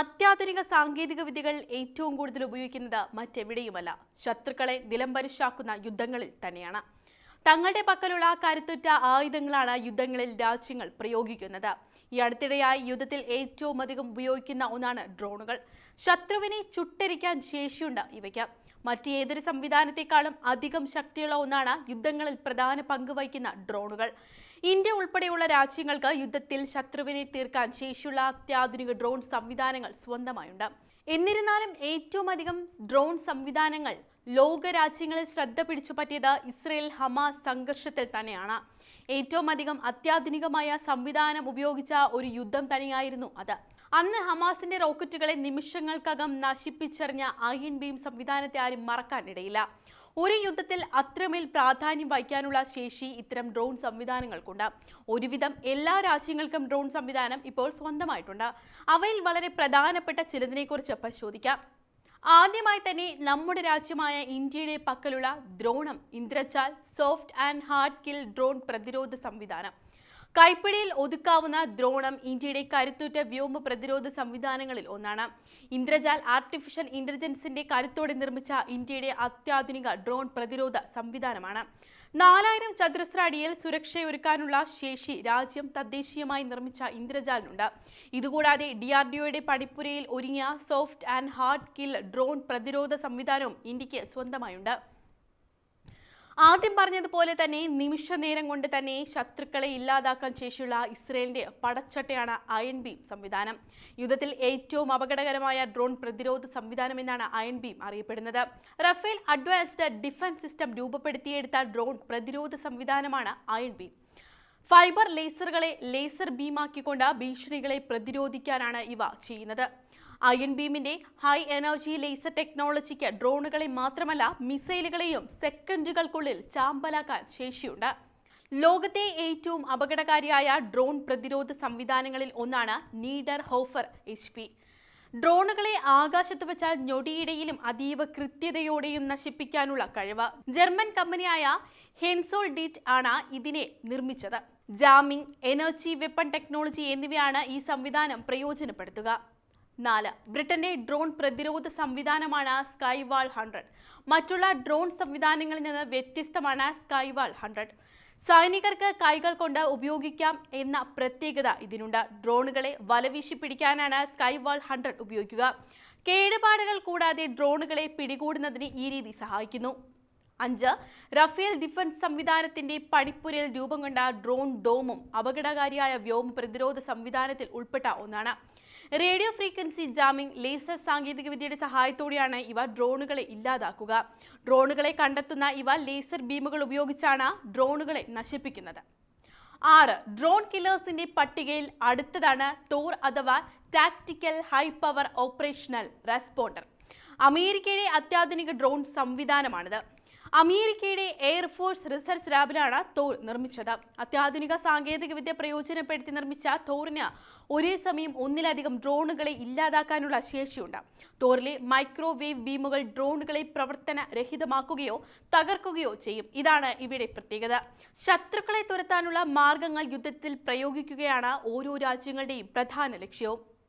അത്യാധുനിക സാങ്കേതിക വിദ്യകൾ ഏറ്റവും കൂടുതൽ ഉപയോഗിക്കുന്നത് മറ്റെവിടെയുമല്ല, ശത്രുക്കളെ നിലംപരിശാക്കുന്ന യുദ്ധങ്ങളിൽ തന്നെയാണ്. തങ്ങളുടെ പക്കലുള്ള കരുത്തുറ്റ ആയുധങ്ങളാണ് യുദ്ധങ്ങളിൽ രാജ്യങ്ങൾ പ്രയോഗിക്കുന്നത്. ഈ അടുത്തിടെയായി യുദ്ധത്തിൽ ഏറ്റവും അധികം ഉപയോഗിക്കുന്ന ഒന്നാണ് ഡ്രോണുകൾ. ശത്രുവിനെ ചുട്ടരിക്കാൻ ശേഷിയുണ്ട് ഇവയ്ക്ക്. മറ്റേതൊരു സംവിധാനത്തെക്കാളും അധികം ശക്തിയുള്ള ഒന്നാണ് യുദ്ധങ്ങളിൽ പ്രധാന പങ്ക് വഹിക്കുന്ന ഡ്രോണുകൾ. ഇന്ത്യ ഉൾപ്പെടെയുള്ള രാജ്യങ്ങൾക്ക് യുദ്ധത്തിൽ ശത്രുവിനെ തീർക്കാൻ ശേഷിയുള്ള അത്യാധുനിക ഡ്രോൺ സംവിധാനങ്ങൾ സ്വന്തമായുണ്ട്. എന്നിരുന്നാലും ഏറ്റവും അധികം ഡ്രോൺ സംവിധാനങ്ങൾ ലോക രാജ്യങ്ങളിൽ ശ്രദ്ധ പിടിച്ചുപറ്റിയത് ഇസ്രയേൽ ഹമാസ് സംഘർഷത്തിൽ തന്നെയാണ്. ഏറ്റവും അധികം അത്യാധുനികമായ സംവിധാനം ഉപയോഗിച്ച ഒരു യുദ്ധം തന്നെയായിരുന്നു അത്. അന്ന് ഹമാസിന്റെ റോക്കറ്റുകളെ നിമിഷങ്ങൾക്കകം നശിപ്പിച്ചെറിഞ്ഞ അയൺ ബീം സംവിധാനത്തെ ആരും മറക്കാനിടയില്ല. ഒരു യുദ്ധത്തിൽ അത്രമേൽ പ്രാധാന്യം വഹിക്കാനുള്ള ശേഷി ഇത്തരം ഡ്രോൺ സംവിധാനങ്ങൾക്കുണ്ട്. ഒരുവിധം എല്ലാ രാജ്യങ്ങൾക്കും ഡ്രോൺ സംവിധാനം ഇപ്പോൾ സ്വന്തമായിട്ടുണ്ട്. അവയിൽ വളരെ പ്രധാനപ്പെട്ട ചിലതിനെക്കുറിച്ച് പരിശോധിക്കാം. ആദ്യമായി തന്നെ നമ്മുടെ രാജ്യമായ ഇന്ത്യയുടെ പക്കലുള്ള ഡ്രോണം Indrajaal soft and hard kill drone പ്രതിരോധ സംവിധാനം. കൈപ്പിടിയിൽ ഒതുക്കാവുന്ന ഡ്രോണം ഇന്ത്യയുടെ കരുത്തുറ്റ വ്യോമ പ്രതിരോധ സംവിധാനങ്ങളിൽ ഒന്നാണ്. ഇന്ദ്രജാൽ ആർട്ടിഫിഷ്യൽ ഇന്റലിജൻസിന്റെ കരുത്തോടെ നിർമ്മിച്ച ഇന്ത്യയുടെ അത്യാധുനിക ഡ്രോൺ പ്രതിരോധ സംവിധാനമാണ്. 4000 ചതുരശ്ര അടിയിൽ സുരക്ഷയൊരുക്കാനുള്ള ശേഷി രാജ്യം തദ്ദേശീയമായി നിർമ്മിച്ച ഇന്ദ്രജാലിനുണ്ട്. ഇതുകൂടാതെ DRDOയുടെ പണിപ്പുരയിൽ ഒരുങ്ങിയ soft and hard kill drone പ്രതിരോധ സംവിധാനവും ഇന്ത്യക്ക് സ്വന്തമായുണ്ട്. ആദ്യം പറഞ്ഞതുപോലെ തന്നെ നിമിഷ നേരം കൊണ്ട് തന്നെ ശത്രുക്കളെ ഇല്ലാതാക്കാൻ ശേഷിയുള്ള ഇസ്രയേലിന്റെ പടച്ചട്ടയാണ് അയൺ ബീം സംവിധാനം. യുദ്ധത്തിൽ ഏറ്റവും അപകടകരമായ ഡ്രോൺ പ്രതിരോധ സംവിധാനം എന്നാണ് അയൺ ബീം അറിയപ്പെടുന്നത്. റഫേൽ അഡ്വാൻസ്ഡ് ഡിഫൻസ് സിസ്റ്റം രൂപപ്പെടുത്തിയെടുത്ത ഡ്രോൺ പ്രതിരോധ സംവിധാനമാണ് അയൺ ബീം. ഫൈബർ ലേസറുകളെ ലേസർ ബീമാക്കിക്കൊണ്ട് ഭീഷണികളെ പ്രതിരോധിക്കാനാണ് ഇവ ചെയ്യുന്നത്. അയൺ ബീമിന്റെ ഹൈ എനർജി ലേസർ ടെക്നോളജിക്ക് ഡ്രോണുകളെ മാത്രമല്ല മിസൈലുകളെയും സെക്കൻഡുകൾക്കുള്ളിൽ ചാമ്പലാക്കാൻ ശേഷിയുണ്ട്. ലോകത്തെ ഏറ്റവും അപകടകാരിയായ ഡ്രോൺ പ്രതിരോധ സംവിധാനങ്ങളിൽ ഒന്നാണ് നീഡർ ഹോഫർ HP. ഡ്രോണുകളെ ആകാശത്ത് വെച്ചാൽ ഞൊടിയിടയിലും അതീവ കൃത്യതയോടെയും നശിപ്പിക്കാനുള്ള കഴിവ്. ജർമ്മൻ കമ്പനിയായ ഹെൻസോൾ ഡിറ്റ് ആണ് ഇതിനെ നിർമ്മിച്ചത്. ജാമിംഗ്, എനർജി വെപ്പൺ ടെക്നോളജി എന്നിവയാണ് ഈ സംവിധാനം പ്രയോജനപ്പെടുത്തുക. 4. ബ്രിട്ടന്റെ ഡ്രോൺ പ്രതിരോധ സംവിധാനമാണ് സ്കൈവാൾ 100. മറ്റുള്ള ഡ്രോൺ സംവിധാനങ്ങളിൽ നിന്ന് വ്യത്യസ്തമാണ് സ്കൈവാൾ 100. സൈനികർക്ക് കൈകൾ കൊണ്ട് ഉപയോഗിക്കാം എന്ന പ്രത്യേകത ഇതിനുണ്ട്. ഡ്രോണുകളെ വലവീശി പിടിക്കാനാണ് സ്കൈവാൾ 100 ഉപയോഗിക്കുക. കേടുപാടുകൾ കൂടാതെ ഡ്രോണുകളെ പിടികൂടുന്നതിന് ഈ രീതി സഹായിക്കുന്നു. 5. റഫേൽ ഡിഫൻസ് സംവിധാനത്തിന്റെ പണിപ്പുരയിൽ രൂപം കൊണ്ട ഡ്രോൺ ഡോമും അപകടകാരിയായ വ്യോമ പ്രതിരോധ സംവിധാനത്തിൽ ഉൾപ്പെട്ട ഒന്നാണ്. റേഡിയോ ഫ്രീക്വൻസി ജാമിംഗ്, ലേസർ സാങ്കേതികവിദ്യയുടെ സഹായത്തോടെയാണ് ഇവ ഡ്രോണുകളെ ഇല്ലാതാക്കുക. ഡ്രോണുകളെ കണ്ടെത്തുന്ന ഇവ ലേസർ ബീമുകൾ ഉപയോഗിച്ചാണ് ഡ്രോണുകളെ നശിപ്പിക്കുന്നത്. 6. ഡ്രോൺ കില്ലേഴ്സിന്റെ പട്ടികയിൽ അടുത്തതാണ് തോർ അഥവാ tactical high power operational responder. അമേരിക്കയുടെ അത്യാധുനിക ഡ്രോൺ സംവിധാനമാണിത്. അമേരിക്കയുടെ എയർഫോഴ്സ് റിസർച്ച് ലാബിലാണ് തോർ നിർമ്മിച്ചത്. അത്യാധുനിക സാങ്കേതികവിദ്യ പ്രയോജനപ്പെടുത്തി നിർമ്മിച്ച തോറിന് ഒരേ സമയം ഒന്നിലധികം ഡ്രോണുകളെ ഇല്ലാതാക്കാനുള്ള ശേഷിയുണ്ട്. തോറിലെ മൈക്രോവേവ് ബീമുകൾ ഡ്രോണുകളെ പ്രവർത്തനരഹിതമാക്കുകയോ തകർക്കുകയോ ചെയ്യും. ഇതാണ് ഇവയുടെ പ്രത്യേകത. ശത്രുക്കളെ തുരത്താനുള്ള മാർഗങ്ങൾ യുദ്ധത്തിൽ പ്രയോഗിക്കുകയാണ് ഓരോ രാജ്യങ്ങളുടെയും പ്രധാന ലക്ഷ്യവും.